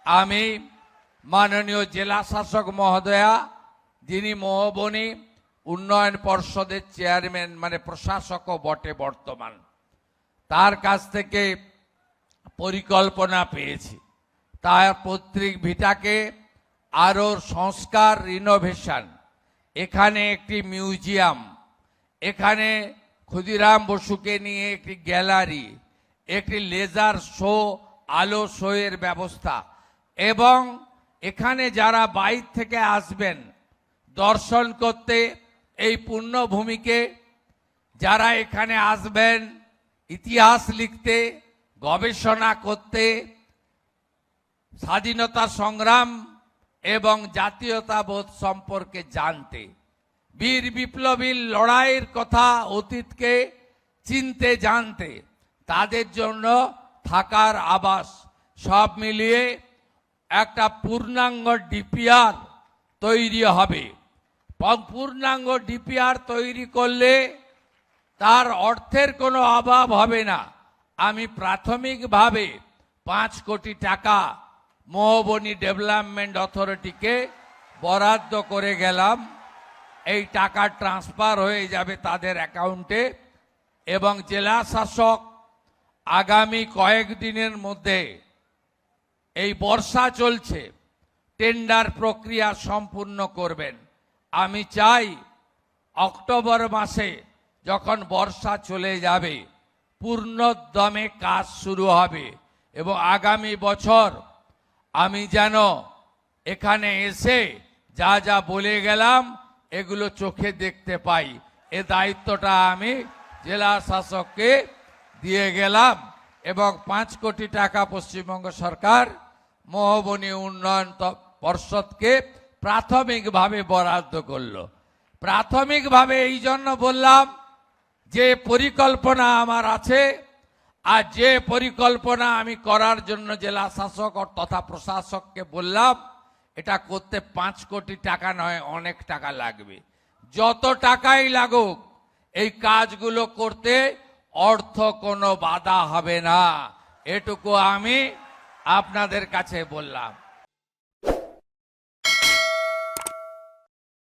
আমি মাননীয় জেলা শাসক মহোদয়া, যিনি মহোবনী উন্নয়ন পর্ষদের চেয়ারম্যান মানে প্রশাসকও বটে বর্তমান, তার কাছ থেকে পরিকল্পনা পেয়েছি। তার পৈতৃক ভিটাকে আরও সংস্কার, রিনোভেশন, এখানে একটি মিউজিয়াম, এখানে ক্ষুদিরাম বসুকে নিয়ে একটি গ্যালারি, একটি লেজার শো, আলো শো এর ব্যবস্থা, এবং এখানে যারা বাইরে থেকে আসবেন দর্শন করতে, এই পুণ্যভূমিকে, যারা এখানে আসবেন ইতিহাস লিখতে, গবেষণা করতে, স্বাধীনতা সংগ্রাম এবং জাতীয়তাবোধ সম্পর্কে জানতে, বীর বিপ্লবীর লড়াইয়ের কথা, অতীতকে চিনতে জানতে, তাদের জন্য থাকার আবাস সব মিলিয়ে একটা পূর্ণাঙ্গ ডিপিআর তৈরি হবে। পূর্ণাঙ্গ ডিপিআর তৈরি করলে তার অর্থের কোনো অভাব হবে না। আমি প্রাথমিকভাবে 5 কোটি টাকা মহোবনী ডেভেলপমেন্ট অথরিটিকে বরাদ্দ করে গেলাম। এই টাকা ট্রান্সফার হয়ে যাবে তাদের অ্যাকাউন্টে, এবং জেলা শাসক আগামী কয়েকদিনের মধ্যে, এই বর্ষা চলছে, টেন্ডার প্রক্রিয়া সম্পূর্ণ করবেন। আমি চাই অক্টোবর মাসে যখন বর্ষা চলে যাবে পূর্ণোদ্যমে কাজ শুরু হবে, এবং আগামী বছর আমি যেন এখানে এসে যা যা বলে গেলাম এগুলো চোখে দেখতে পাই। এ দায়িত্বটা আমি জেলা শাসককে দিয়ে গেলাম, এবং 5 কোটি টাকা পশ্চিমবঙ্গ সরকার মহোবনী উন্নয়ন পর্ষদকে প্রাথমিকভাবে বরাদ্দ করলো। প্রাথমিকভাবে এই জন্য বললাম যে পরিকল্পনা আমার আছে, আর যে পরিকল্পনা আমি করার জন্য জেলা শাসক তথা প্রশাসককে বললাম, এটা করতে 5 কোটি টাকা নয়, অনেক টাকা লাগবে। যত টাকাই লাগুক এই কাজগুলো করতে অর্থ কোনো বাধা হবে না, এটুকু আমি আপনাদের কাছে বললাম।